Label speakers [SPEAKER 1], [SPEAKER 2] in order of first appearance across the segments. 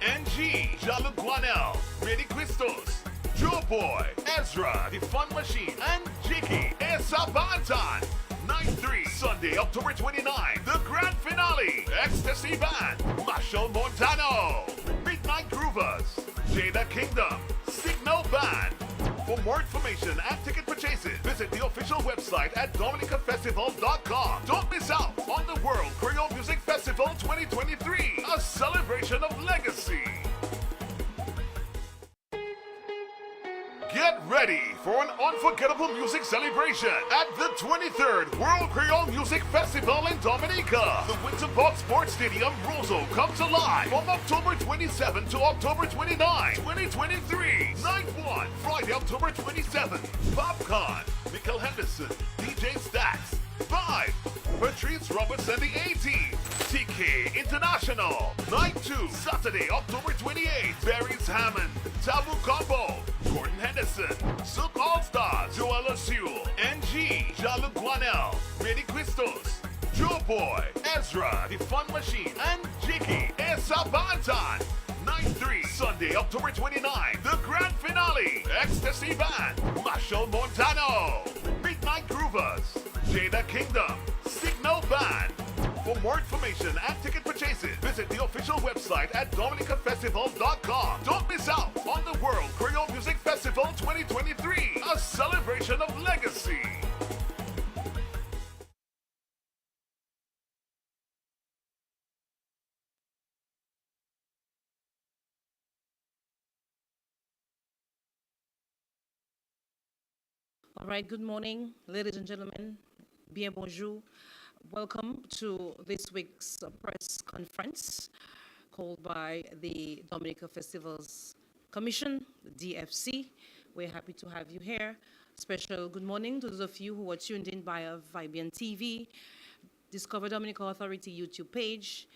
[SPEAKER 1] NG, Jaluquanel, Ready Christos, Joe Boy, Ezra, The Fun Machine, and Jiggy, Esa Bantan. Night 3, Sunday, October 29, the grand finale, Ecstasy Band, Marshall Montano, Midnight Groovers, Jada Kingdom, Signal Band. For more information and ticket purchases, visit the official website at dominicafestival.com. Don't miss out on the World Creole Music Festival 2023, a celebration of legacy. Get ready for an unforgettable music celebration at the 23rd World Creole Music Festival in Dominica. The Winter Park Sports Stadium, Roseau, comes alive from October 27 to October 29, 2023. Night 1, Friday, October 27. Popcorn, Nickel Henderson, DJ Stacks, Vibe, Patrice Roberts and the A-Team, TK International. Night 2, Saturday, October 28. Barry's Hammond, Tabu Combo, Gordon Henderson, Silk All-Stars, Joella Sewell, NG, Jaluquanel, Ready Christos, Joe Boy, Ezra, The Fun Machine, and Jiggy, Esa Bantan. Night 3, Sunday, October 29, the grand finale, Ecstasy Band, Marshall Montano, Midnight Groovers, Jada Kingdom, Signal Band. For more information and ticket purchases, visit the official website at dominicafestival.com. Don't miss out on the World Creole Music Festival 2023, a celebration of legacy.
[SPEAKER 2] All right, good morning, ladies and gentlemen. Bien bonjour. Welcome to this week's press conference called by the Dominica Festivals Commission, the DFC. We're happy to have you here. Special good morning to those of you who are tuned in via Vibian TV, Discover Dominica Authority YouTube page,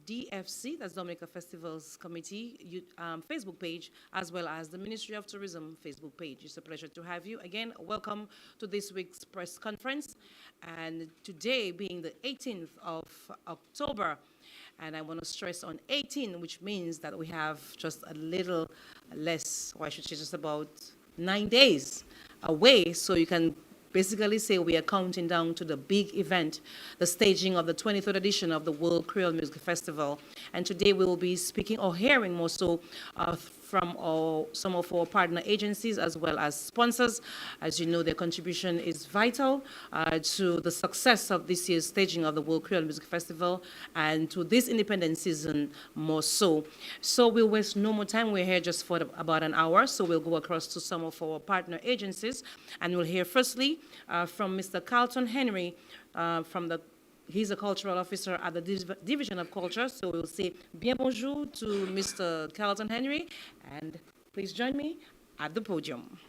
[SPEAKER 2] DFC, that's Dominica Festivals Committee, Facebook page, as well as the Ministry of Tourism Facebook page. It's a pleasure to have you. Again, welcome to this week's press conference. And today being the 18th of October, and I want to stress on 18, which means that we have just a little less, or I should say just about 9 days away, so you can basically say we are counting down to the big event, the staging of the 23rd edition of the World Creole Music Festival. And today we will be speaking or hearing more so from some of our partner agencies as well as sponsors. As you know, their contribution is vital to the success of this year's staging of the World Creole Music Festival and to this independent season more so. So we'll waste no more time. We're here just for about an hour, so we'll go across to some of our partner agencies, and we'll hear firstly from Mr. Carlton Henry he's a cultural officer at the Division of Culture, so we'll say bien bonjour to Mr. Carlton Henry, and please join me at the podium.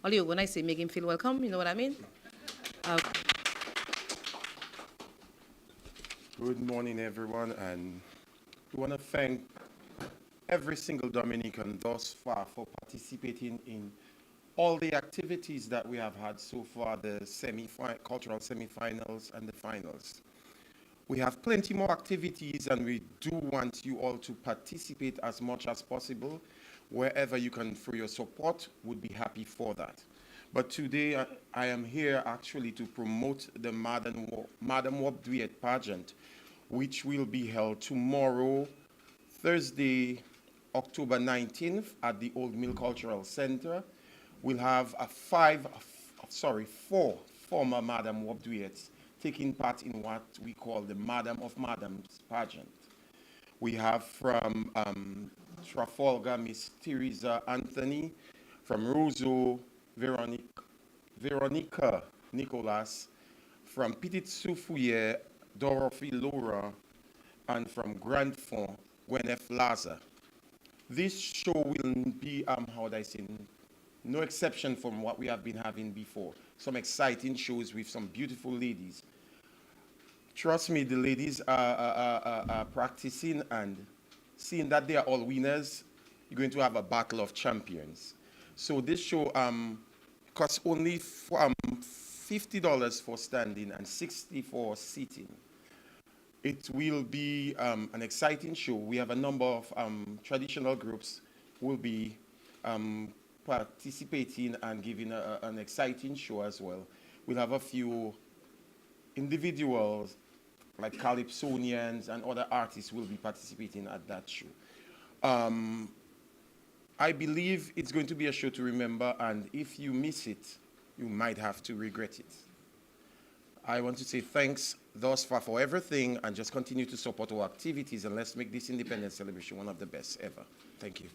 [SPEAKER 2] Olio, when I say make him feel welcome, you know what I mean?
[SPEAKER 3] Good morning, everyone, and we want to thank every single Dominican thus far for participating in all the activities that we have had so far, the cultural semi-finals and the finals. We have plenty more activities, and we do want you all to participate as much as possible. Wherever you can through your support, would be happy for that. But today I am here actually to promote the Madam W-det pageant, which will be held tomorrow, Thursday, October 19th at the Old Mill Cultural Center. We'll have four former Madam W-dets taking part in what we call the Madam of Madams pageant. We have from Trafalgar, Miss Teresa Anthony, from Roseau, Veronica Nicolas, from Petit Soufouye, Dorothy Laura, and from Grand Fond, Gwyneth Laza. This show will be, no exception from what we have been having before. Some exciting shows with some beautiful ladies. Trust me, the ladies are practicing, and seeing that they are all winners, you're going to have a battle of champions. So this show costs only $50 for standing and $60 for seating. It will be an exciting show. We have a number of traditional groups who will be participating and giving an exciting show as well. We'll have a few individuals like Calypsonians and other artists will be participating at that show. I believe it's going to be a show to remember, and if you miss it, you might have to regret it. I want to say thanks thus far for everything, and just continue to support our activities, and let's make this Independence celebration one of the best ever. Thank you.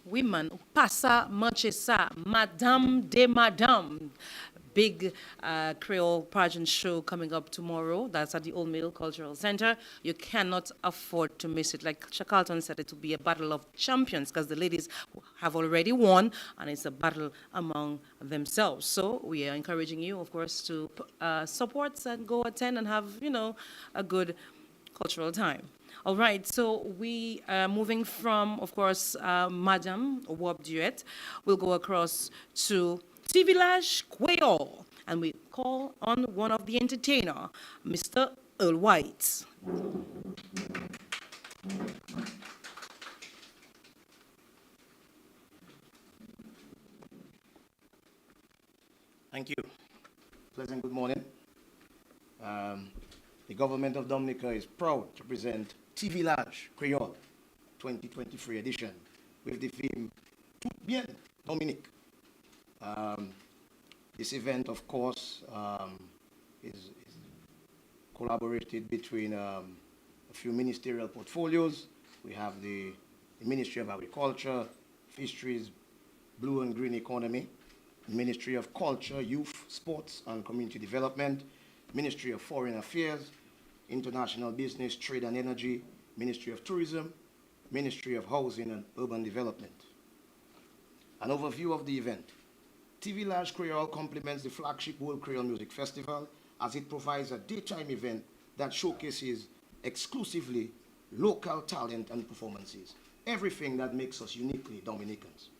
[SPEAKER 2] Women, passa, manchesa, madame de madame. Big Creole pageant show coming up tomorrow. That's at the Old Middle Cultural Center. You cannot afford to miss it. Like Shakalton said, it will be a battle of champions because the ladies have already won, and it's a battle among themselves. So we are encouraging you, of course, to support and go attend and have, a good cultural time. All right, so we are moving from, of course, Madame W-det. We'll go across to Tiv Lari Kweyol, and we call on one of the entertainer, Mr. Earl White.
[SPEAKER 4] Thank you. Pleasant good morning. The government of Dominica is proud to present Tiv Lari Kweyol 2023 edition with the theme Tout bien, Dominique. This event, of course, is collaborated between a few ministerial portfolios. We have the Ministry of Agriculture, Fisheries, Blue and Green Economy, Ministry of Culture, Youth, Sports and Community Development, Ministry of Foreign Affairs, International Business, Trade and Energy, Ministry of Tourism, Ministry of Housing and Urban Development. An overview of the event. Tiv Lari Kweyol complements the flagship World Creole Music Festival as it provides a daytime event that showcases exclusively local talent and performances, everything that makes us uniquely Dominicans.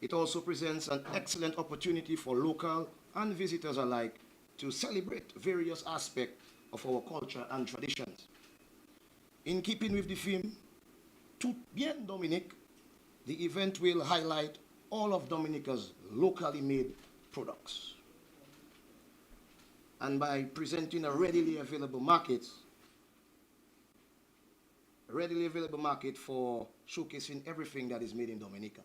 [SPEAKER 4] It also presents an excellent opportunity for local and visitors alike to celebrate various aspects of our culture and traditions. In keeping with the theme, Tout bien Dominique, the event will highlight all of Dominica's locally made products. And by presenting a readily available market for showcasing everything that is made in Dominica.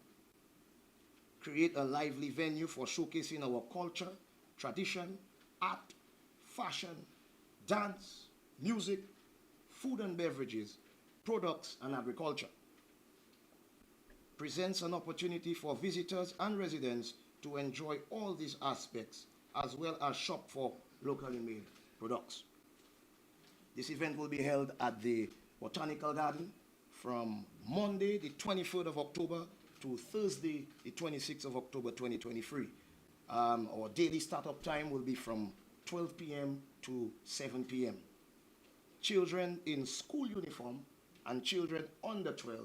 [SPEAKER 4] Create a lively venue for showcasing our culture, tradition, art, fashion, dance, music, food and beverages, products and agriculture. Presents an opportunity for visitors and residents to enjoy all these aspects as well as shop for locally made products. This event will be held at the Botanical Garden from Monday, the 23rd of October to Thursday, the 26th of October, 2023. Our daily startup time will be from 12 p.m. to 7 p.m. Children in school uniform and children under 12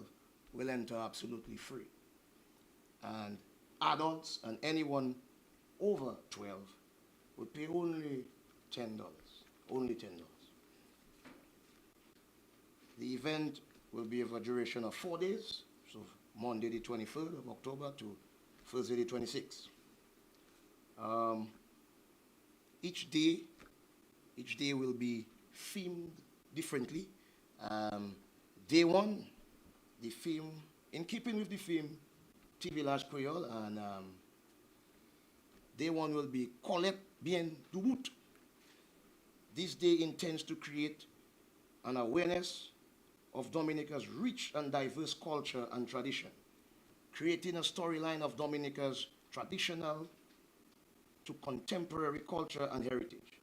[SPEAKER 4] will enter absolutely free. And adults and anyone over 12 will pay only $10. Only $10. The event will be of a duration of 4 days, so Monday the 23rd of October to Thursday the 26th. Each day will be themed differently. Day one, the theme, in keeping with the theme, Tiv Lari Kweyol, and day one will be Collecte bien du bout. This day intends to create an awareness of Dominica's rich and diverse culture and tradition, creating a storyline of Dominica's traditional to contemporary culture and heritage.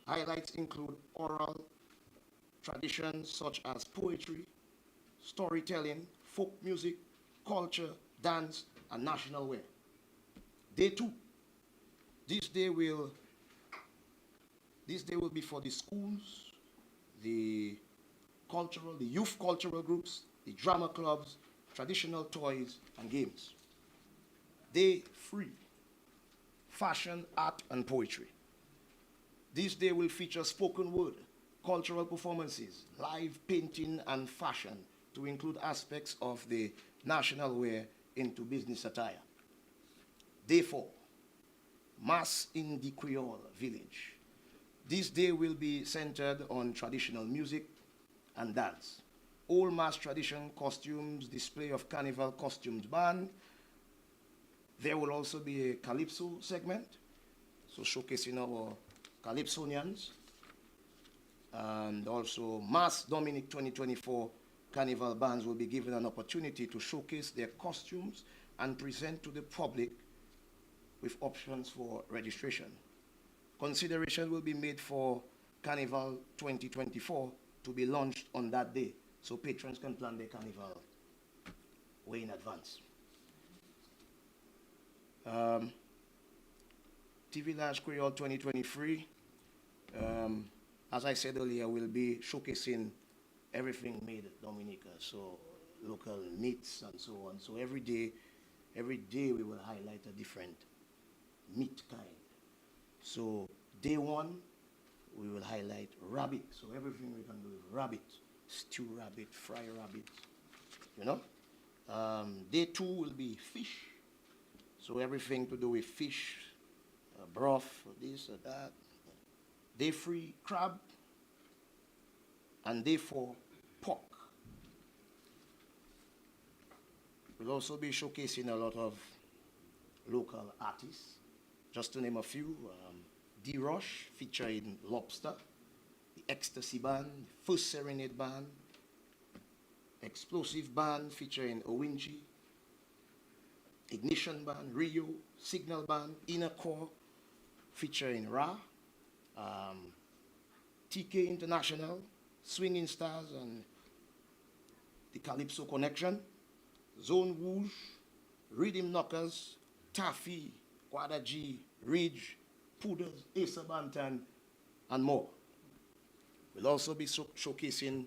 [SPEAKER 4] Highlights include oral traditions such as poetry, storytelling, folk music, culture, dance, and national wear. Day two, this day will be for the schools, the youth cultural groups, the drama clubs, traditional toys, and games. Day three, fashion, art, and poetry. This day will feature spoken word, cultural performances, live painting and fashion to include aspects of the national wear into business attire. Day 4, Mass in the Creole Village. This day will be centered on traditional music and dance. Old mass tradition costumes, display of carnival costumes band. There will also be a calypso segment, so showcasing our calypsonians. And also Mass Dominic 2024 carnival bands will be given an opportunity to showcase their costumes and present to the public with options for registration. Consideration will be made for Carnival 2024 to be launched on that day, so patrons can plan their carnival way in advance. Tiv Lari Kweyol 2023, as I said earlier, will be showcasing everything made at Dominica, so local meats and so on. So every day we will highlight a different meat kind. So day 1, we will highlight rabbit. So everything we can do with rabbit, stew rabbit, fry rabbit, you know. Day 2 will be fish. So everything to do with fish, broth, this or that. Day 3, crab. And day 4, pork. We'll also be showcasing a lot of local artists. Just to name a few, D-Rush featuring Lobster, the Ecstasy Band, First Serenade Band, Explosive Band featuring Owinchi, Ignition Band, Rio, Signal Band, Inner Core featuring Ra, TK International, Swinging Stars and the Calypso Connection, Zone Rouge, Rhythm Knockers, Taffy, Quada G, Ridge, Poodles, Asa Bantan, and more. We'll also be showcasing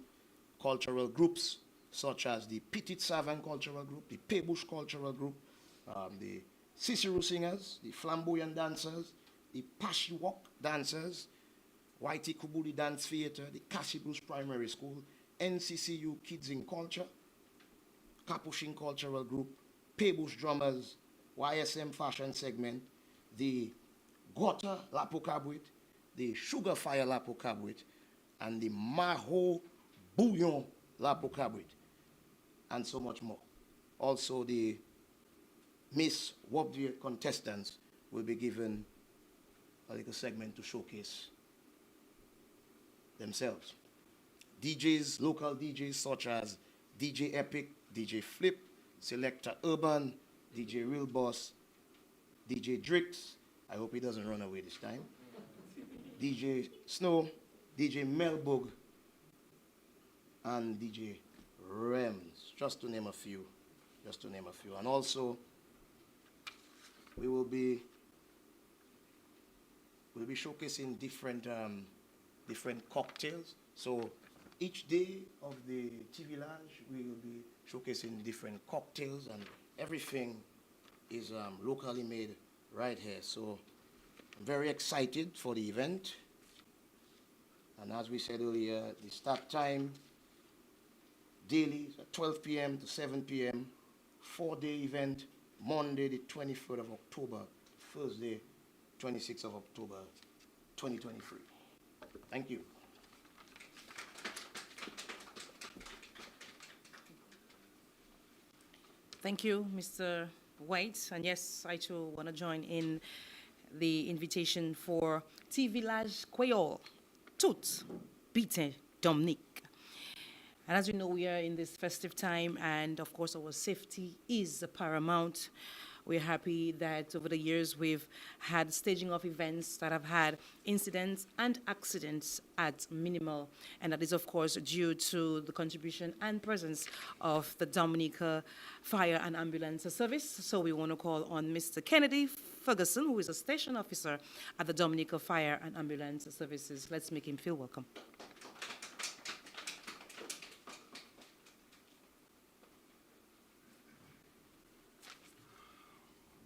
[SPEAKER 4] cultural groups such as the Petit Savant Cultural Group, the Paybush Cultural Group, the Cicero Singers, the Flamboyant Dancers, the Pashiwok Dancers, Whitey Kubuli Dance Theatre, the Cassibus Primary School, NCCU Kids in Culture, Capuchin Cultural Group, Paybush Drummers, YSM Fashion Segment, the Gota Lapo Cabrit, the Sugar Fire Lapo Cabrit, and the Maho Bouillon Lapo Cabrit, and so much more. Also, the Miss W-det contestants will be given a little segment to showcase themselves. DJs, local DJs such as DJ Epic, DJ Flip, Selector Urban, DJ Real Boss, DJ Drix, I hope he doesn't run away this time, DJ Snow, DJ Melbug, and DJ Rems, just to name a few, And also, we'll be showcasing different cocktails. So each day of the TV Lounge, we will be showcasing different cocktails, and everything is locally made right here. So I'm very excited for the event. And as we said earlier, the start time daily is at 12 p.m. to 7 p.m. 4-day event, Monday the 23rd of October, Thursday 26th of October, 2023. Thank you.
[SPEAKER 2] Thank you, Mr. White. And yes, I too want to join in the invitation for Tiv Lari Kweyol, tout bite Dominique. And as you know, we are in this festive time, and of course, our safety is paramount. We're happy that over the years we've had staging of events that have had incidents and accidents at minimal, and that is of course due to the contribution and presence of the Dominica Fire and Ambulance Service. So we want to call on Mr. Kennedy Ferguson, who is a station officer at the Dominica Fire and Ambulance Services. Let's make him feel welcome.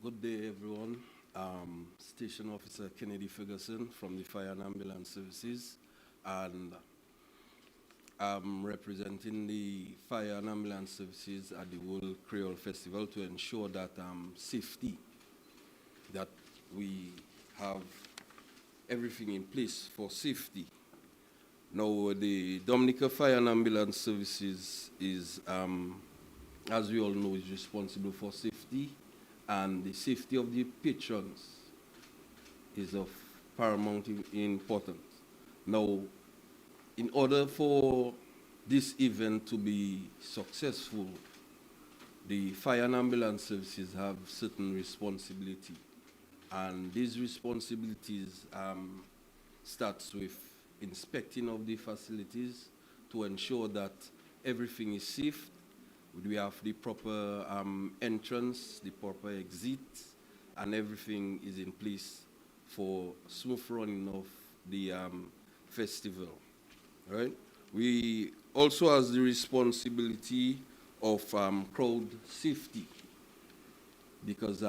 [SPEAKER 5] Good day, everyone.
[SPEAKER 3] Station Officer Kennedy Ferguson from the Fire and Ambulance Services, and I'm representing the Fire and Ambulance Services at the World Creole Festival to ensure that safety, that we have everything in place for safety. Now, the Dominica Fire and Ambulance Services is, as we all know, is responsible for safety, and the safety of the patrons is of paramount importance. Now, in order for this event to be successful, the Fire and Ambulance Services have certain responsibility, and these responsibilities starts with inspecting of the facilities to ensure that everything is safe. We have the proper entrance, the proper exit, and everything is in place for smooth running of the festival. Right? We also have the responsibility of crowd safety, because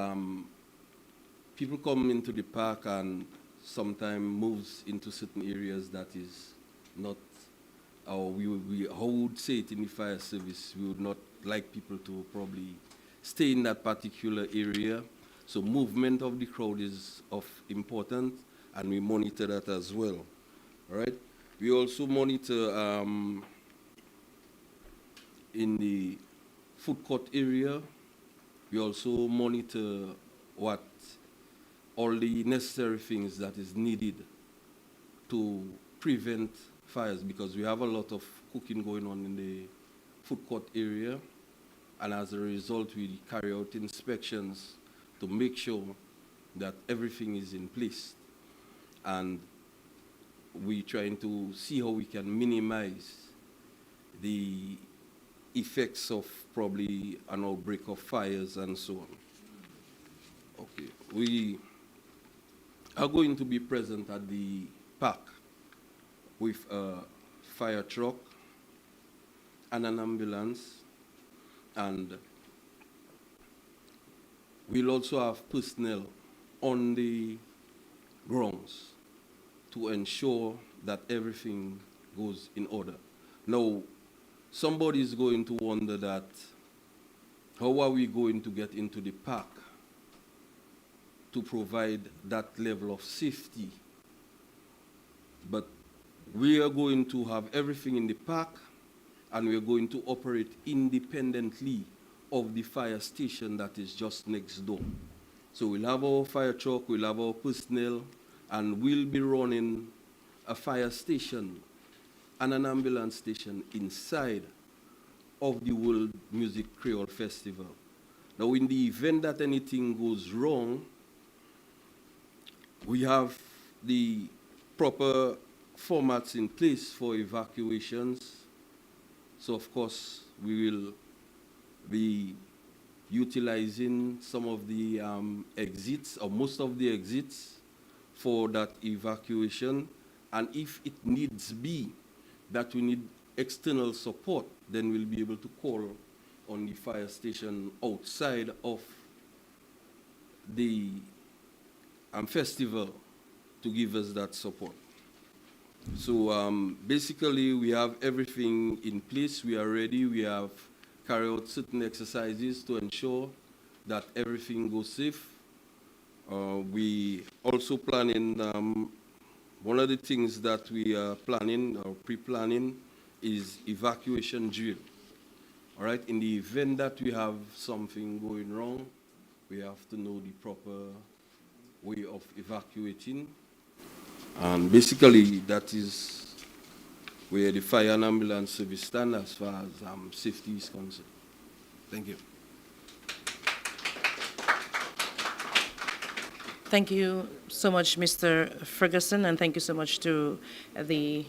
[SPEAKER 3] people come into the park and sometimes moves into certain areas that is not, or how would say it in the fire service, we would not like people to probably stay in that particular area. So movement of the crowd is of importance, and we monitor that as well. All right? We also monitor in the food court area. We also monitor what all the necessary things that is needed to prevent fires, because we have a lot of cooking going on in the food court area, and as a result we carry out inspections to make sure that everything is in place, and we trying to see how we can minimize the effects of probably an outbreak of fires and so on. Okay, we are going to be present at the park with a fire truck and an ambulance, and we'll also have personnel on the grounds to ensure that everything goes in order. Now, somebody is going to wonder that, how are we going to get into the park to provide that level of safety? But we are going to have everything in the park, and we are going to operate independently of the fire station that is just next door. So we'll have our fire truck, we'll have our personnel, and we'll be running a fire station and an ambulance station inside of the World Music Creole Festival. Now, in the event that anything goes wrong, we have the proper formats in place for evacuations. So, of course, we will be utilizing some of the exits, or most of the exits, for that evacuation. And if it needs be that we need external support, then we'll be able to call on the fire station outside of the festival to give us that support. So basically, we have everything in place. We are ready. We have carried out certain exercises to ensure that everything goes safe. We also planning, one of the things that we are planning or pre-planning is evacuation drill. All right, in the event that we have something going wrong, we have to know the proper way of evacuating. And basically, that is where the fire and ambulance service stand as far as safety is concerned. Thank you.
[SPEAKER 2] Thank you so much, Mr. Ferguson, and thank you so much to the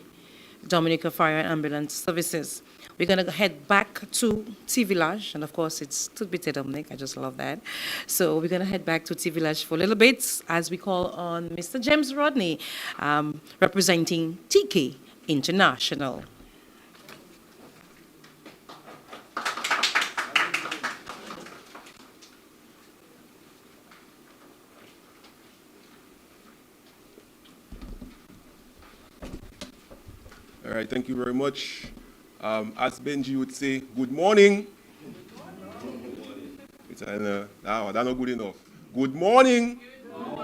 [SPEAKER 2] Dominica Fire and Ambulance Services. We're going to head back to Tiv Lari, and of course it's to be Dominic. I just love that. So we're going to head back to Tiv Lari for a little bit as we call on Mr. James Rodney, representing TK International.
[SPEAKER 3] right, thank you very much. As Benji would say, good morning. That's not good enough. Good morning. All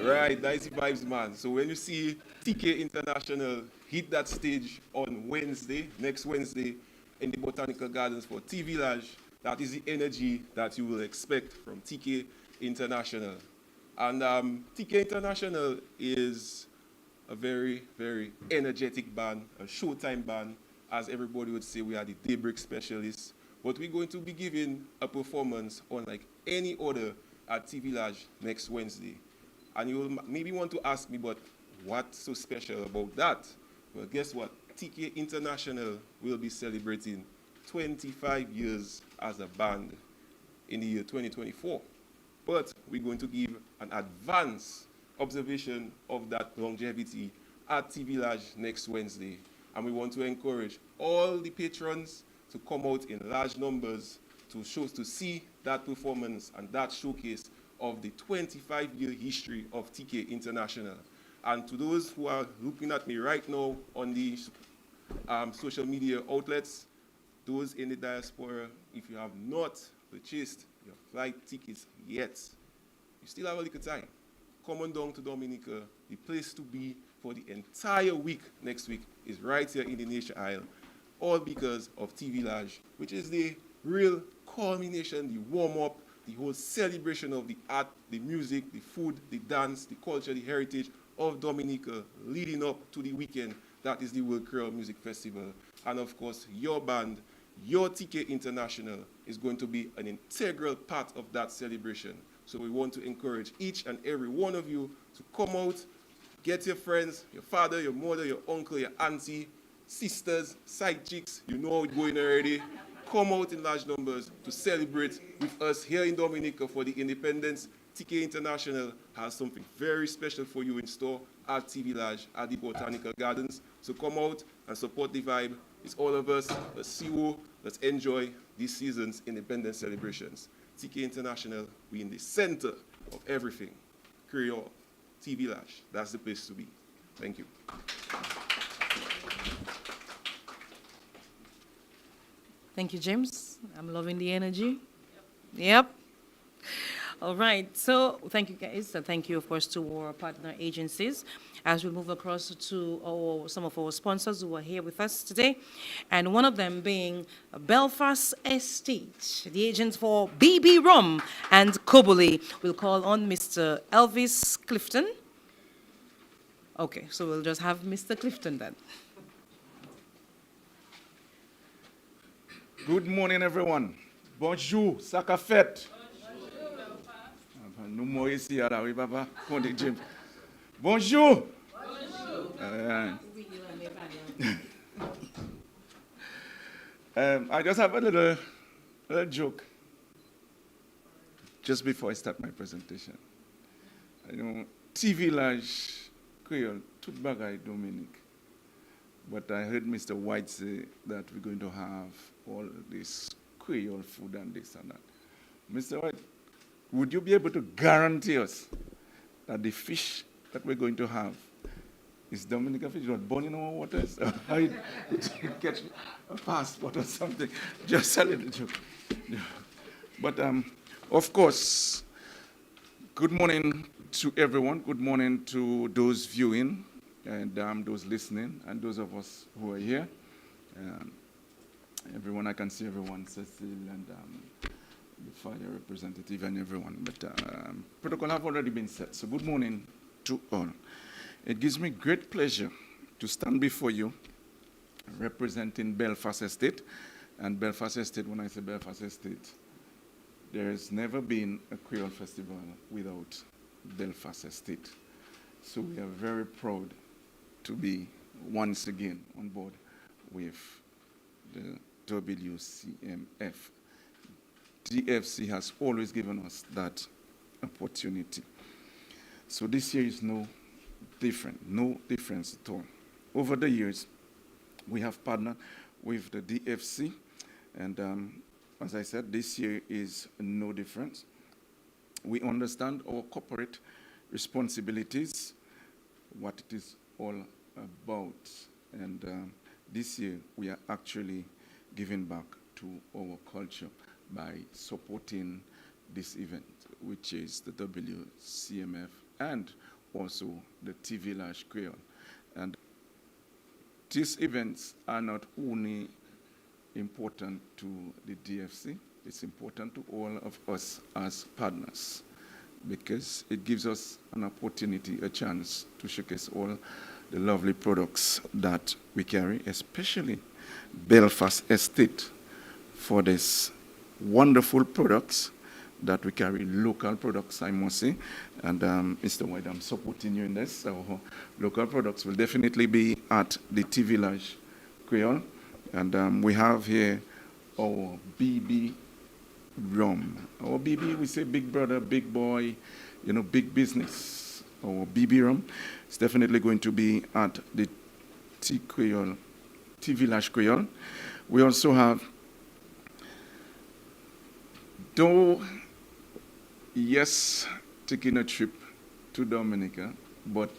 [SPEAKER 3] right, nice vibes, man. So when you see TK International hit that stage on Wednesday, next Wednesday, in the Botanical Gardens for Tiv Lari, that is the energy that you will expect from TK International. And TK International is a very, very energetic band, a showtime band. As everybody would say, we are the daybreak specialists. But we're going to be giving a performance unlike any other at Tiv Lari next Wednesday. And you will maybe want to ask me, but what's so special about that? Well, guess what? TK International will be celebrating 25 years as a band in the year 2024. But we're going to give an advance observation of that longevity at Tiv Lari next Wednesday. And we want to encourage all the patrons to come out in large numbers to see that performance and that showcase of the 25-year history of TK International. And to those who are looking at me right now on the social media outlets, those in the diaspora, if you have not purchased your flight tickets yet, you still have a little time. Come on down to Dominica. The place to be for the entire week next week is right here in the Nation Isle, all because of Tiv Lari, which is the real culmination, the warm-up, the whole celebration of the art, the music, the food, the dance, the culture, the heritage of Dominica leading up to the weekend. That is the World Creole Music Festival. And of course, your band, your TK International, is going to be an integral part of that celebration. So we want to encourage each and every one of you to come out, get your friends, your father, your mother, your uncle, your auntie, sisters, side chicks, you know how it's going already. Come out in large numbers to celebrate with us here in Dominica for the independence. TK International has something very special for you in store at Tiv Lari at the Botanical Gardens. So come out and support the vibe. It's all of us. Let's see you. Let's enjoy this season's independence celebrations. TK International, we're in the center of everything. Creole, Tiv Lari, that's the place to be. Thank you.
[SPEAKER 2] Thank you, James. I'm loving the energy. Yep. All right. So thank you, guys. And thank you, of course, to our partner agencies as we move across to some of our sponsors who are here with us today. And one of them being Belfast Estate, the agent for BB Rum and Kobole. We'll call on Mr. Elvis Clifton. Okay, so we'll just have Mr. Clifton then.
[SPEAKER 5] Good morning, everyone. Bonjour, Saka fête. Nous moi ici à la oui, papa. Conte James. Bonjour. I just have a little joke just before I start my presentation. You know, Tiv Lari Kweyol, tout bagay Dominique. But I heard Mr. White say that we're going to have all this Creole food and this and that. Mr. White, would you be able to guarantee us that the fish that we're going to have is Dominican fish, not born in our waters? Or you catch a passport or something? Just a little joke. But of course, good morning to everyone. Good morning to those viewing and those listening and those of us who are here. Everyone, I can see everyone, Cecil and the fire representative and everyone. But protocol have already been set. So good morning to all. It gives me great pleasure to stand before you representing Belfast Estate. And Belfast Estate, when I say Belfast Estate, there has never been a Creole festival without Belfast Estate. So we are very proud to be once again on board with the WCMF. DFC has always given us that opportunity. So this year is no difference at all. Over the years, we have partnered with the DFC, and as I said, this year is no difference. We understand our corporate responsibilities, what it is all about, and this year we are actually giving back to our culture by supporting this event, which is the WCMF and also the Tiv Lari Kweyol. And these events are not only important to the DFC, it's important to all of us as partners because it gives us an opportunity, a chance to showcase all the lovely products that we carry, especially Belfast Estate for this wonderful products that we carry, local products, I must say. And Mr. White, I'm supporting you in this. So local products will definitely be at the Tiv Lari Kweyol. And we have here our BB rum. Our BB, we say big brother, big boy, you know, big business. Our BB rum is definitely going to be at the Tiv Lari Kweyol. We also have, though, yes, taking a trip to Dominica, but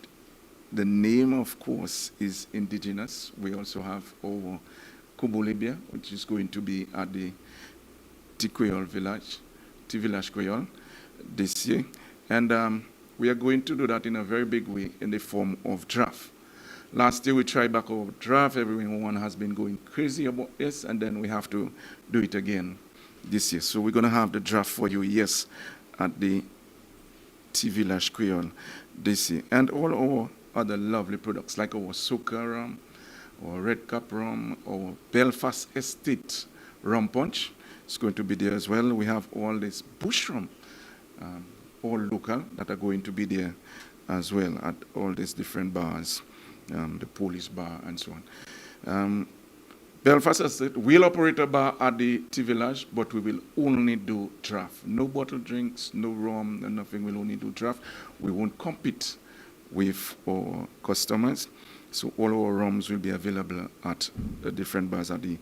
[SPEAKER 5] the name, of course, is indigenous. We also have our Kubulibia, which is going to be at the Tiv Lari Kweyol this year. And we are going to do that in a very big way in the form of draft. Last year we tried back our draft. Everyone has been going crazy about this, and then we have to do it again this year. So we're going to have the draft for you, yes, at the Tiv Lari Kweyol this year. And all our other lovely products like our Soca rum, our Red Cup rum, our Belfast Estate rum punch is going to be there as well. We have all this bush rum, all local, that are going to be there as well at all these different bars, the police bar and so on. Belfast Estate will operate a bar at the Tiv Lari, but we will only do draft. No bottled drinks, no rum, and nothing. We'll only do draft. We won't compete with our customers. So all our rums will be available at the different bars at the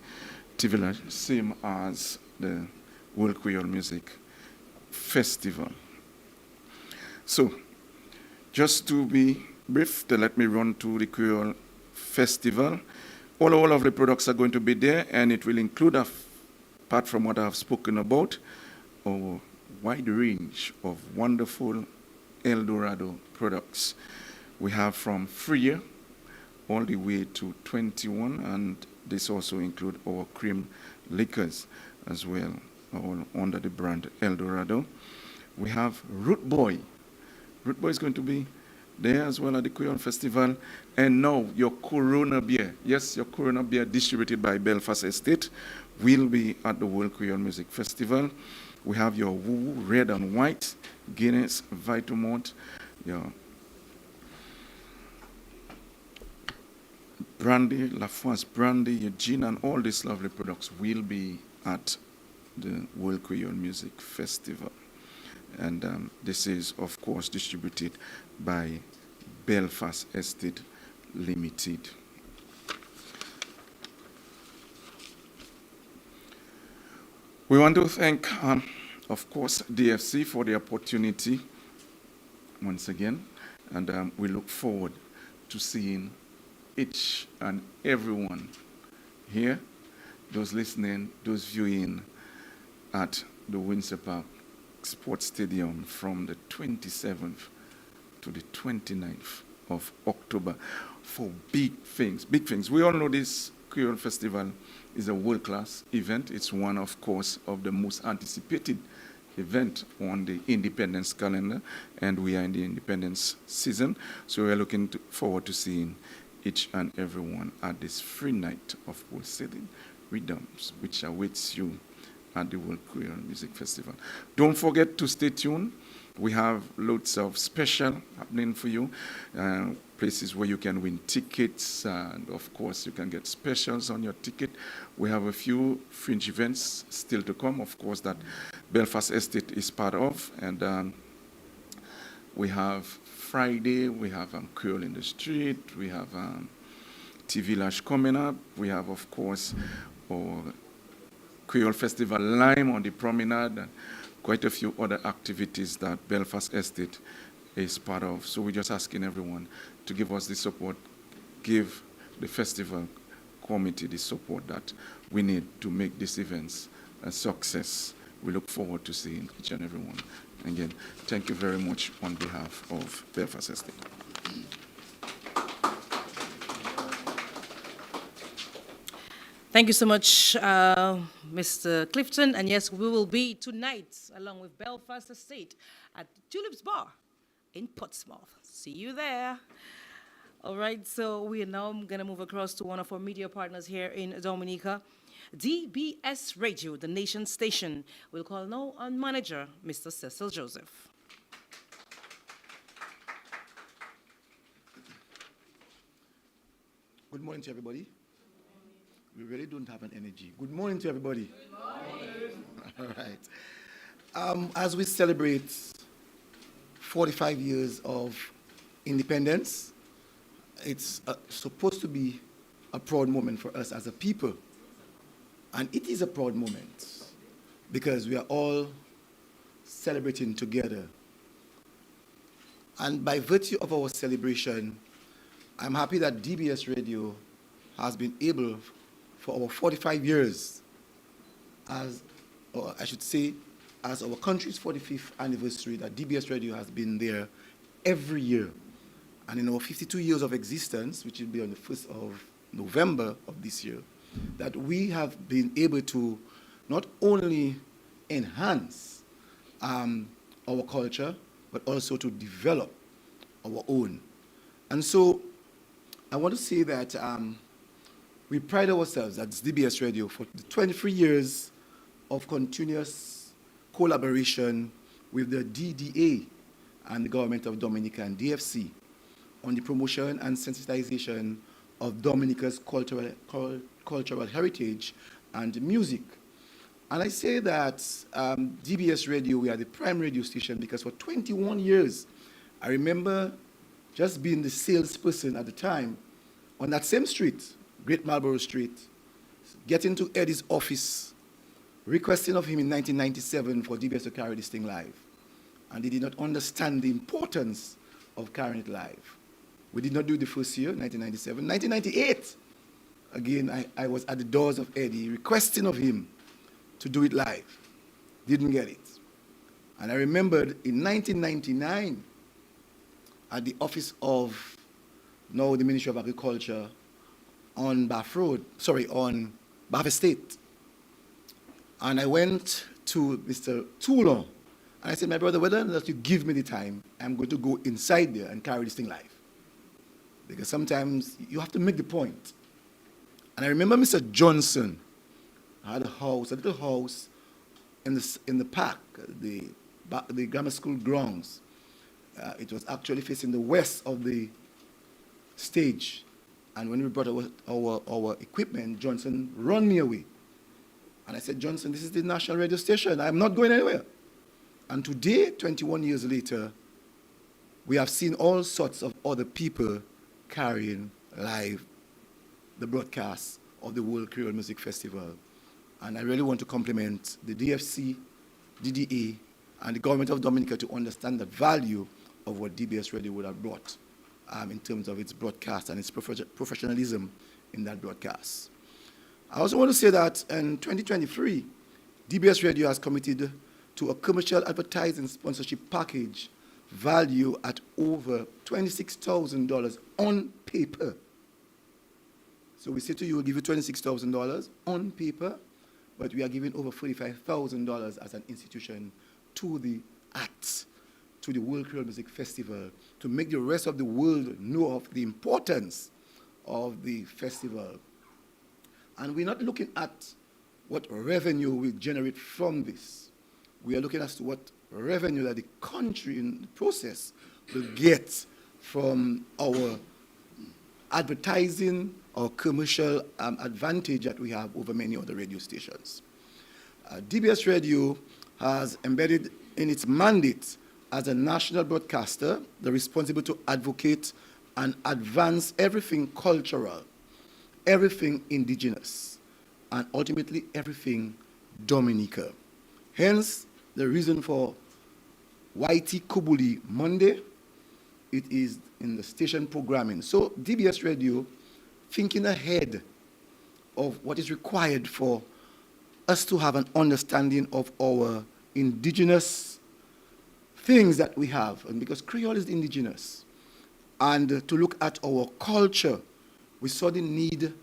[SPEAKER 5] Tiv Lari, same as the World Creole Music Festival. So, just to be brief, let me run to the Creole Festival. All our lovely products are going to be there, and it will include, apart from what I have spoken about, a wide range of wonderful El Dorado products. We have from free all the way to 21, and this also includes our cream liquors as well, all under the brand El Dorado. We have Root Boy. Root Boy is going to be there as well at the Creole Festival. And now your Corona beer, yes, your Corona beer distributed by Belfast Estate will be at the World Creole Music Festival. We have your Woo Red and White, Guinness, Vitamalt, your brandy, Lafosse brandy, your gin, and all these lovely products will be at the World Creole Music Festival. And this is, of course, distributed by Belfast Estate Limited. We want to thank, of course, DFC for the opportunity once again, and we look forward to seeing each and everyone here, those listening, those viewing at the Windsor Park Sports Stadium from the 27th to the 29th of October for big things, big things. We all know this Creole Festival is a world-class event. It's one, of course, of the most anticipated event on the Independence calendar, and we are in the Independence season, so we are looking forward to seeing each and everyone at this free night of pulsating rhythms, which awaits you at the World Creole Music Festival. Don't forget to stay tuned. We have loads of special happening for you, places where you can win tickets, and of course you can get specials on your ticket. We have a few fringe events still to come, of course, that Belfast Estate is part of, and we have Friday, we have Creole in the Street, we have Tiv Lari coming up, we have, of course, our Creole Festival Lime on the Promenade, and quite a few other activities that Belfast Estate is part of. So we're just asking everyone to give us the support, give the festival committee the support that we need to make these events a success. We look forward to seeing each and every one. Again, thank you very much on behalf of Belfast Estate.
[SPEAKER 2] Thank you so much, Mr. Clifton. And yes, we will be tonight, along with Belfast Estate, at Tulips Bar in Portsmouth. See you there. All right, so we are now going to move across to one of our media partners here in Dominica, DBS Radio, the nation's station. We'll call now on manager, Mr. Cecil Joseph.
[SPEAKER 6] Good morning to everybody. We really don't have an energy. Good morning to everybody. Good morning. All right. As we celebrate 45 years of independence, it's supposed to be a proud moment for us as a people. And it is a proud moment because we are all celebrating together. And by virtue of our celebration, I'm happy that DBS Radio has been able, for over 45 years, or I should say, as our country's 45th anniversary, that DBS Radio has been there every year. And in our 52 years of existence, which will be on the 1st of November of this year, that we have been able to not only enhance our culture, but also to develop our own. And so I want to say that we pride ourselves as DBS Radio for the 23 years of continuous collaboration with the DDA and the government of Dominica and DFC on the promotion and sensitization of Dominica's cultural heritage and music. And I say that DBS Radio, we are the prime radio station because for 21 years, I remember just being the salesperson at the time on that same street, Great Marlborough Street, getting to Eddie's office, requesting of him in 1997 for DBS to carry this thing live. And he did not understand the importance of carrying it live. We did not do it the first year, 1997. 1998, again, I was at the doors of Eddie, requesting of him to do it live. Didn't get it. And I remembered in 1999, at the office of now the Ministry of Agriculture on on Belfast Estate. And I went to Mr. Toulon, and I said, my brother, whether or not you give me the time, I'm going to go inside there and carry this thing live. Because sometimes you have to make the point. And I remember Mr. Johnson had a house, a little house in the park, the grammar school grounds. It was actually facing the west of the stage. And when we brought our equipment, Johnson ran me away. And I said, Johnson, this is the national radio station. I'm not going anywhere. And today, 21 years later, we have seen all sorts of other people carrying live the broadcast of the World Creole Music Festival. And I really want to compliment the DFC, DDA, and the government of Dominica to understand the value of what DBS Radio would have brought in terms of its broadcast and its professionalism in that broadcast. I also want to say that in 2023, DBS Radio has committed to a commercial advertising sponsorship package value at over $26,000 on paper. So we say to you, we'll give you $26,000 on paper, but we are giving over $45,000 as an institution to the ACT, to the World Creole Music Festival, to make the rest of the world know of the importance of the festival. And we're not looking at what revenue we generate from this. We are looking as to what revenue that the country in the process will get from our advertising or commercial advantage that we have over many other radio stations. DBS Radio has embedded in its mandate as a national broadcaster the responsibility to advocate and advance everything cultural, everything indigenous, and ultimately everything Dominica. Hence, the reason for YT Kubuli Monday, it is in the station programming. So DBS Radio, thinking ahead of what is required for us to have an understanding of our indigenous things that we have, and because Creole is indigenous, and to look at our culture, we saw the need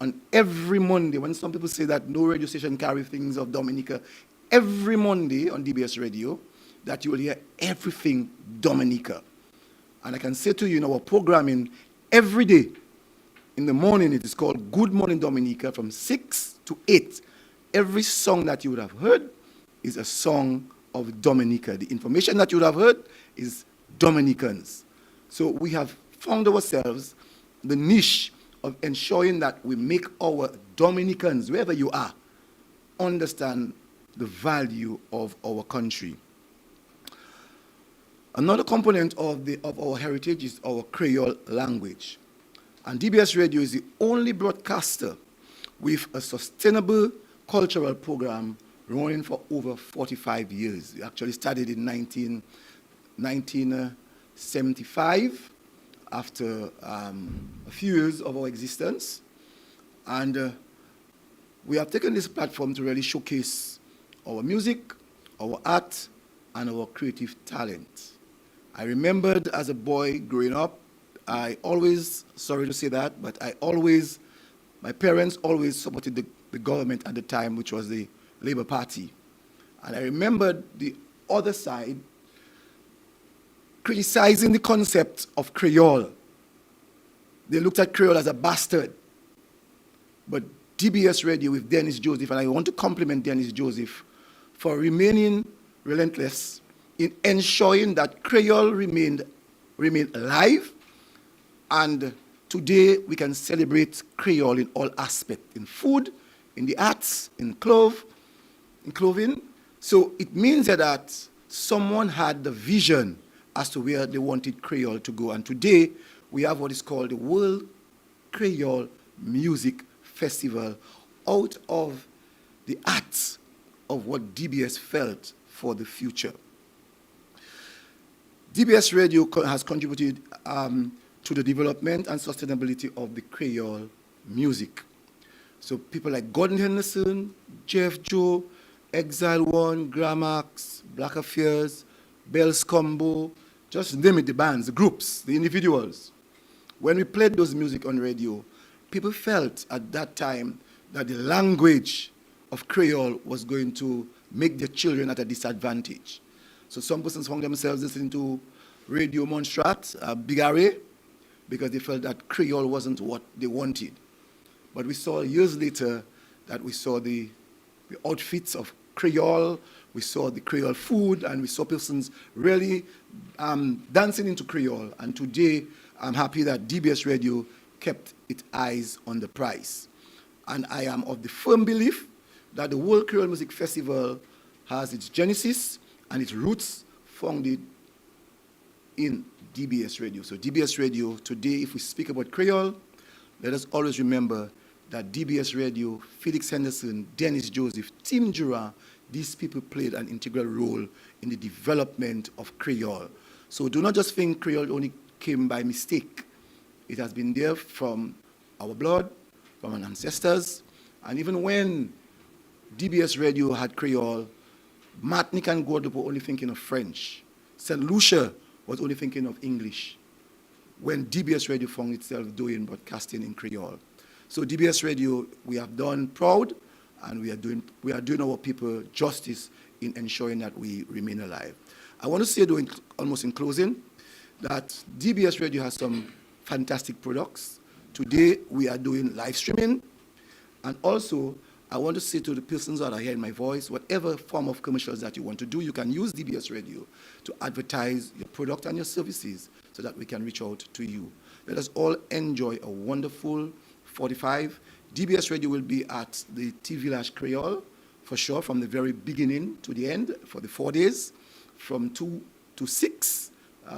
[SPEAKER 6] on every Monday, when some people say that no radio station carry things of Dominica, every Monday on DBS Radio, that you will hear everything Dominica. And I can say to you in our programming, every day, in the morning, it is called Good Morning Dominica from 6 to 8. Every song that you would have heard is a song of Dominica. The information that you would have heard is Dominicans. So we have found ourselves the niche of ensuring that we make our Dominicans, wherever you are, understand the value of our country. Another component of our heritage is our Creole language. And DBS Radio is the only broadcaster with a sustainable cultural program running for over 45 years. We actually started in 1975 after a few years of our existence. And we have taken this platform to really showcase our music, our art, and our creative talent. I remembered as a boy growing up, I always, sorry to say that, but my parents always supported the government at the time, which was the Labour Party. And I remembered the other side criticizing the concept of Creole. They looked at Creole as a bastard. But DBS Radio with Dennis Joseph, and I want to compliment Dennis Joseph for remaining relentless in ensuring that Creole remained alive, and today we can celebrate Creole in all aspects, in food, in the arts, in clothing. So it means that someone had the vision as to where they wanted Creole to go, and today we have what is called the World Creole Music Festival out of the acts of what DBS felt for the future. DBS Radio has contributed to the development and sustainability of the Creole music. So people like Gordon Henderson, Jeff Joe, Exile One, Gramax, Black Affairs, Bells Combo, just name it, the bands, the groups, the individuals. When we played those music on radio, people felt at that time that the language of Creole was going to make their children at a disadvantage. So some persons found themselves listening to Radio Montserrat, Big Array, because they felt that Creole wasn't what they wanted. But we saw years later that we saw the outfits of Creole, we saw the Creole food, and we saw persons really dancing into Creole. And today, I'm happy that DBS Radio kept its eyes on the prize. And I am of the firm belief that the World Creole Music Festival has its genesis and its roots founded in DBS Radio. So DBS Radio, today, if we speak about Creole, let us always remember that DBS Radio, Felix Henderson, Dennis Joseph, Tim Jura, these people played an integral role in the development of Creole. So do not just think Creole only came by mistake. It has been there from our blood, from our ancestors, and even when DBS Radio had Creole, Martinique and Guadeloupe were only thinking of French. St. Lucia was only thinking of English when DBS Radio found itself doing broadcasting in Creole. So DBS Radio, we have done proud, and we are doing our people justice in ensuring that we remain alive. I want to say, almost in closing, that DBS Radio has some fantastic products. Today, we are doing live streaming, and also, I want to say to the persons that are hearing my voice, whatever form of commercials that you want to do, you can use DBS Radio to advertise your product and your services so that we can reach out to you. Let us all enjoy a wonderful 45. DBS Radio will be at the Tiv Lari Kweyol, for sure, from the very beginning to the end, for the 4 days, from 2 to 6.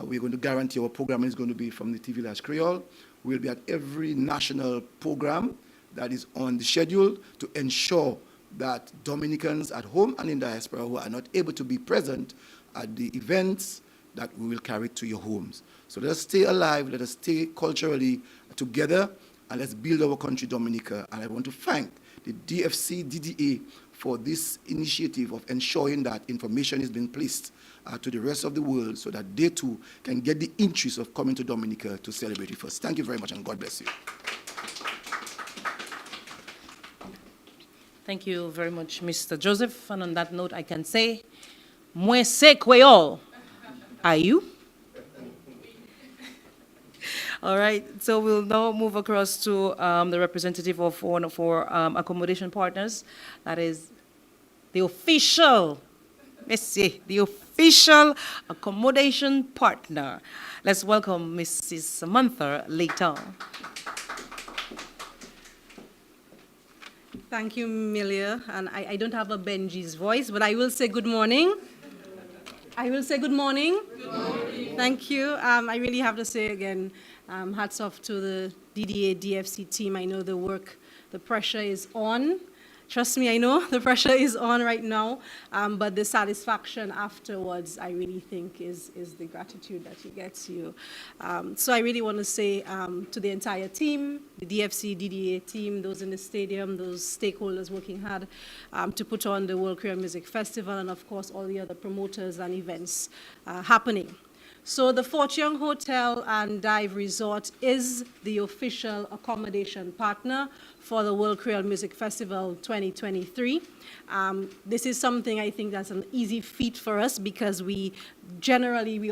[SPEAKER 6] We're going to guarantee our programming is going to be from the Tiv Lari Kweyol. We'll be at every national program that is on the schedule to ensure that Dominicans at home and in diaspora who are not able to be present at the events, that we will carry to your homes. So let us stay alive, let us stay culturally together, and let's build our country, Dominica. And I want to thank the DFC DDA for this initiative of ensuring that information is being placed to the rest of the world so that they too can get the interest of coming to Dominica to celebrate it first. Thank you very much, and God bless you.
[SPEAKER 2] Thank you very much, Mr. Joseph. And on that note, I can say, Moi c'est Kweyol. Are you? All right, so we'll now move across to the representative of one of our accommodation partners. That is the official, the official accommodation partner. Let's welcome Mrs. Samantha Leighton.
[SPEAKER 7] Thank you, Milia. And I don't have a Benji's voice, but I will say good morning. I will say good morning. Good morning. Thank you. I really have to say again, hats off to the DDA, DFC team. I know the work, the pressure is on. Trust me, I know the pressure is on right now, but the satisfaction afterwards, I really think, is the gratitude that it gets you. So I really want to say to the entire team, the DFC, DDA team, those in the stadium, those stakeholders working hard to put on the World Creole Music Festival, and of course all the other promoters and events happening. So the Fort Young Hotel and Dive Resort is the official accommodation partner for the World Creole Music Festival 2023. This is something I think that's an easy feat for us because we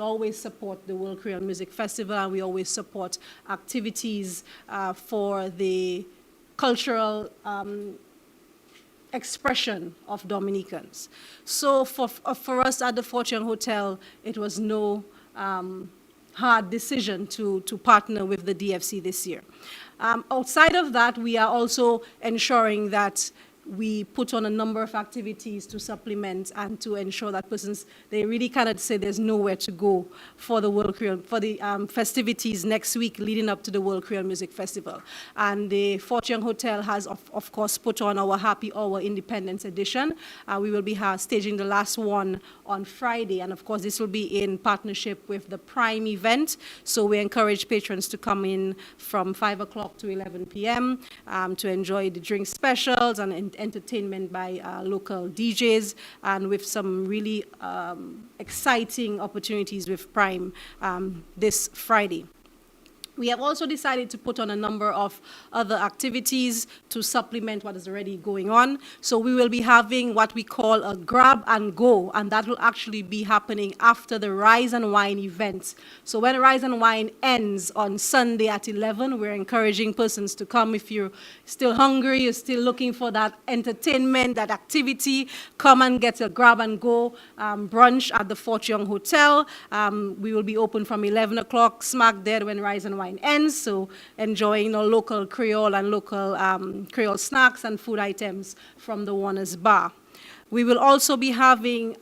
[SPEAKER 7] always support the World Creole Music Festival, and we always support activities for the cultural expression of Dominicans. So for us at the Fort Young Hotel, it was no hard decision to partner with the DFC this year. Outside of that, we are also ensuring that we put on a number of activities to supplement and to ensure that persons, they really cannot say there's nowhere to go for the World Creole, for the festivities next week leading up to the World Creole Music Festival. And the Fort Young Hotel has, of course, put on our Happy Hour Independence Edition. We will be staging the last one on Friday, and of course, this will be in partnership with the Prime event. So we encourage patrons to come in from 5 o'clock to 11 p.m. To enjoy the drink specials and entertainment by local DJs, and with some really exciting opportunities with Prime this Friday. We have also decided to put on a number of other activities to supplement what is already going on. So we will be having what we call a grab and go, and that will actually be happening after the Rise and Wine event. So when Rise and Wine ends on Sunday at 11, we're encouraging persons to come. If you're still hungry, you're still looking for that entertainment, that activity, come and get a grab and go brunch at the Fort Young Hotel. We will be open from 11 o'clock, smack dead when Rise and Wine ends, so enjoying local Creole and local Creole snacks and food items from the Warner's Bar. We will also be having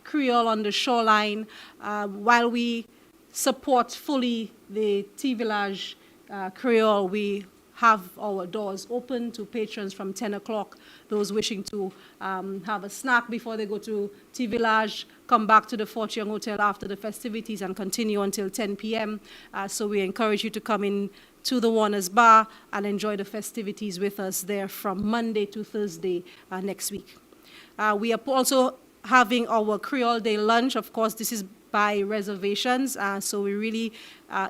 [SPEAKER 7] Creole on the shoreline while we support fully the Tiv Lari Kweyol. We have our doors open to patrons from 10 o'clock. Those wishing to have a snack before they go to Tiv Lari, come back to the Fort Young Hotel after the festivities and continue until 10 p.m. So we encourage you to come in to the Warner's Bar and enjoy the festivities with us there from Monday to Thursday next week. We are also having our Creole Day lunch. Of course, this is by reservations, so we really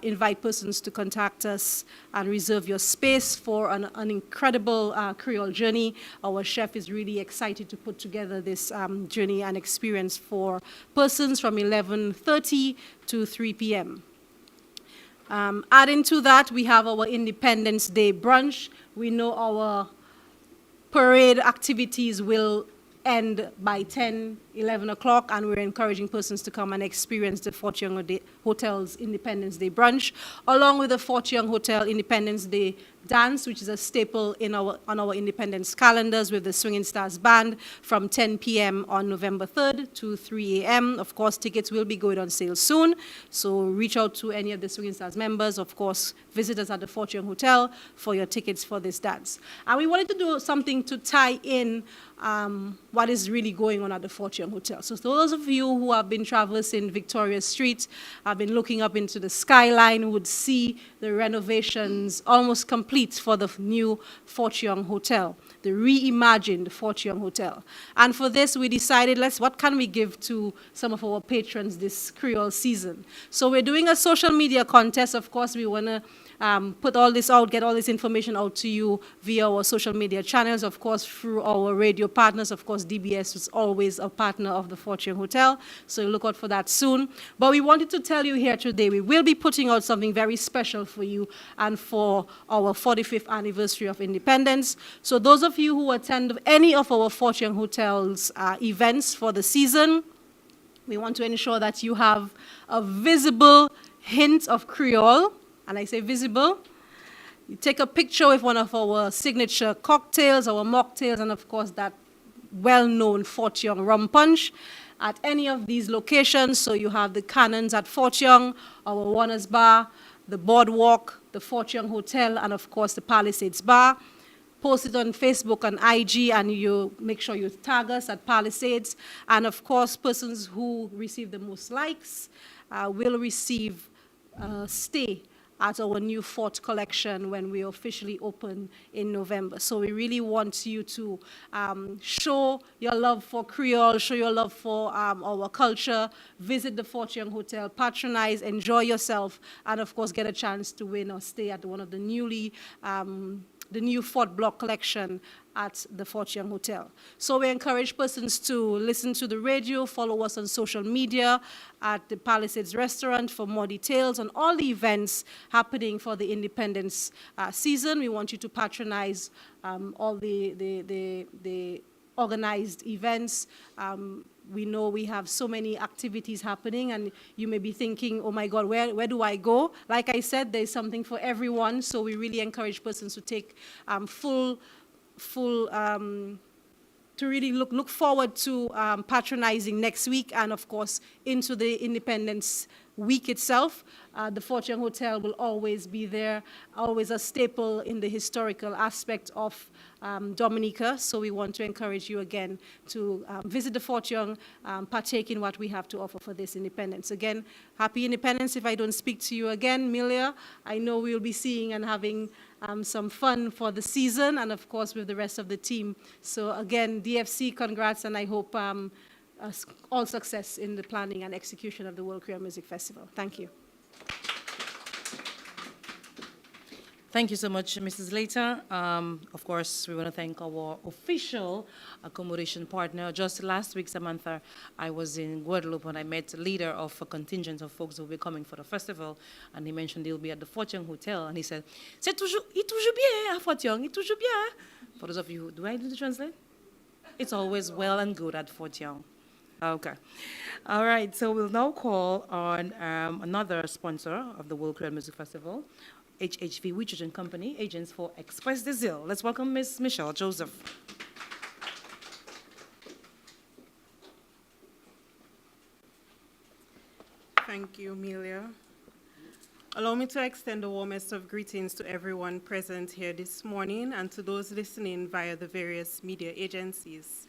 [SPEAKER 7] invite persons to contact us and reserve your space for an incredible Creole journey. Our chef is really excited to put together this journey and experience for persons from 11:30 to 3 p.m. Adding to that, we have our Independence Day brunch. We know our parade activities will end by 10, 11 o'clock, and we're encouraging persons to come and experience the Fort Young Hotel's Independence Day brunch, along with the Fort Young Hotel Independence Day dance, which is a staple on our independence calendars with the Swinging Stars Band from 10 p.m. on November 3rd to 3 a.m. Of course, tickets will be going on sale soon, so reach out to any of the Swinging Stars members. Of course, visit us at the Fort Young Hotel for your tickets for this dance. And we wanted to do something to tie in what is really going on at the Fort Young Hotel. So those of you who have been traversing Victoria Street, have been looking up into the skyline, would see the renovations almost complete complete for the new Fort Young Hotel, the reimagined Fort Young Hotel. And for this, we decided, what can we give to some of our patrons this Creole season? So we're doing a social media contest. Of course, we want to put all this out, get all this information out to you via our social media channels, of course, through our radio partners. Of course, DBS is always a partner of the Fort Young Hotel, so look out for that soon. But we wanted to tell you here today, we will be putting out something very special for you and for our 45th anniversary of independence. So those of you who attend any of our Fort Young Hotel's events for the season, we want to ensure that you have a visible hint of Creole. And I say visible. You take a picture with one of our signature cocktails, our mocktails, and of course that well-known Fort Young rum punch at any of these locations. So you have the Cannons at Fort Young, our Warner's Bar, the Boardwalk, the Fort Young Hotel, and of course the Palisades Bar. Post it on Facebook and IG, and you make sure you tag us at Palisades. And of course, persons who receive the most likes will receive stay at our new Fort collection when we officially open in November. So we really want you to show your love for Creole, show your love for our culture, visit the Fort Young Hotel, patronize, enjoy yourself, and of course get a chance to win or stay at one of the the new Fort Block collection at the Fort Young Hotel. So we encourage persons to listen to the radio, follow us on social media at the Palisades Restaurant for more details on all the events happening for the Independence season. We want you to patronize all the organized events. We know we have so many activities happening, and you may be thinking, oh my God, where do I go? Like I said, there's something for everyone, so we really encourage persons to take to really look forward to patronizing next week, and of course into the Independence Week itself. The Fort Young Hotel will always be there, always a staple in the historical aspect of Dominica. So we want to encourage you again to visit the Fort Young, partake in what we have to offer for this independence. Again, happy independence. If I don't speak to you again, Milia, I know we'll be seeing and having some fun for the season, and of course with the rest of the team. So again, DFC, congrats, and I hope all success in the planning and execution of the World Creole Music Festival. Thank you.
[SPEAKER 2] Thank you so much, Mrs. Later. Of course, we want to thank our official accommodation partner. Just last week, Samantha, I was in Guadeloupe and I met a leader of a contingent of folks who will be coming for the festival, and he mentioned they'll be at the Fort Young Hotel, and he said, "C'est toujours bien à Fort Young, it's toujours bien." For those of you, do I need to translate? It's always well and good at Fort Young. Okay. All right, so we'll now call on another sponsor of the World Creole Music Festival, HHV Wheatridge and Company, agents for Express des Îles. Let's welcome Ms. Michelle Joseph.
[SPEAKER 8] Thank you, Amelia. Allow me to extend the warmest of greetings to everyone present here this morning and to those listening via the various media agencies.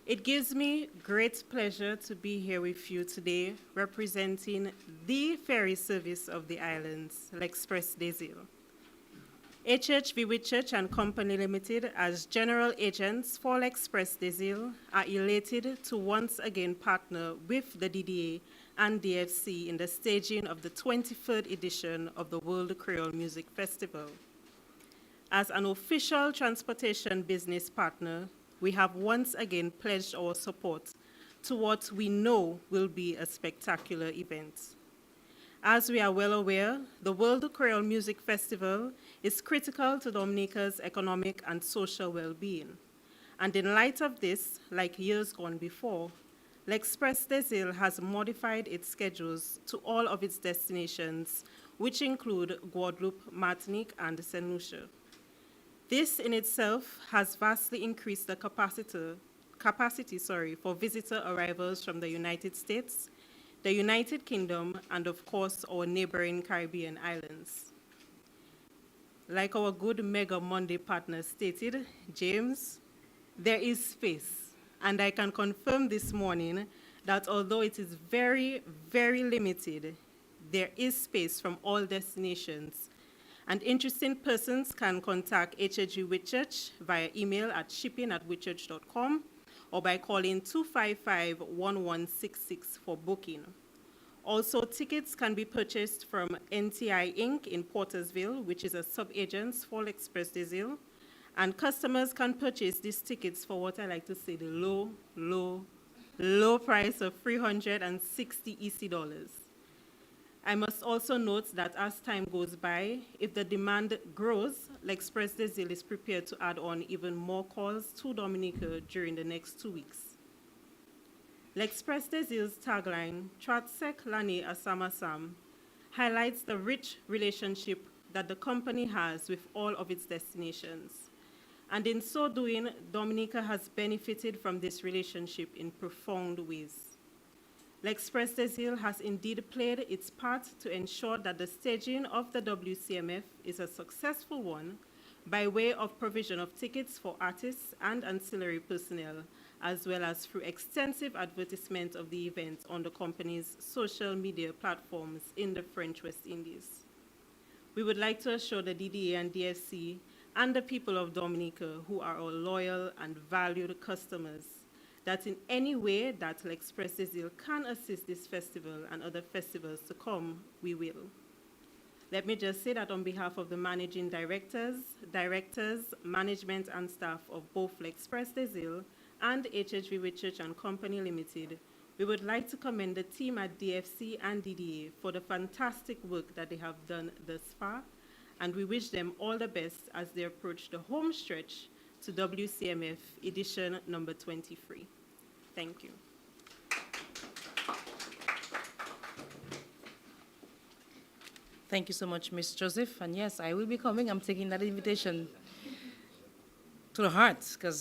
[SPEAKER 8] It gives me great pleasure to be here with you today, representing the ferry service of the islands, l'Express des Îles. HHV Wheatridge and Company Limited, as general agents for l'Express des Îles, are elated to once again partner with the DDA and DFC in the staging of the 23rd edition of the World Creole Music Festival. As an official transportation business partner, we have once again pledged our support to what we know will be a spectacular event. As we are well aware, the World Creole Music Festival is critical to Dominica's economic and social well-being. And in light of this, like years gone before, l'Express des Îles has modified its schedules to all of its destinations, which include Guadeloupe, Martinique, and Saint Lucia. This in itself has vastly increased the capacity for visitor arrivals from the United States, the United Kingdom, and of course our neighboring Caribbean islands. Like our good Mega Monday partner stated, James, there is space, and I can confirm this morning that although it is very, very limited, there is space from all destinations. And interested persons can contact HHG Whitchurch via email at shipping@whitchurch.com or by calling 255-1166 for booking. Also, tickets can be purchased from NTI Inc. in Portersville, which is a sub-agent for Express Diesel. And customers can purchase these tickets for what I like to say, the low price of $360 EC dollars. I must also note that as time goes by, if the demand grows, L'Express Diesel is prepared to add on even more calls to Dominica during the next 2 weeks. L'Express Diesel's tagline, Tratsek Lani Asamasam, highlights the rich relationship that the company has with all of its destinations. And in so doing, Dominica has benefited from this relationship in profound ways. L'Express Diesel has indeed played its part to ensure that the staging of the WCMF is a successful one by way of provision of tickets for artists and ancillary personnel, as well as through extensive advertisement of the event on the company's social media platforms in the French West Indies. We would like to assure the DDA and DFC and the people of Dominica, who are our loyal and valued customers, that in any way that L'Express Diesel can assist this festival and other festivals to come, we will. Let me just say that on behalf of the managing directors, management and staff of both L'Express Diesel and HHV Whitchurch and Company Limited, we would like to commend the team at DFC and DDA for the fantastic work that they have done thus far, and we wish them all the best as they approach the home stretch to WCMF edition number 23. Thank you.
[SPEAKER 2] Thank you so much, Ms. Joseph. And yes, I will be coming. I'm taking that invitation to the heart because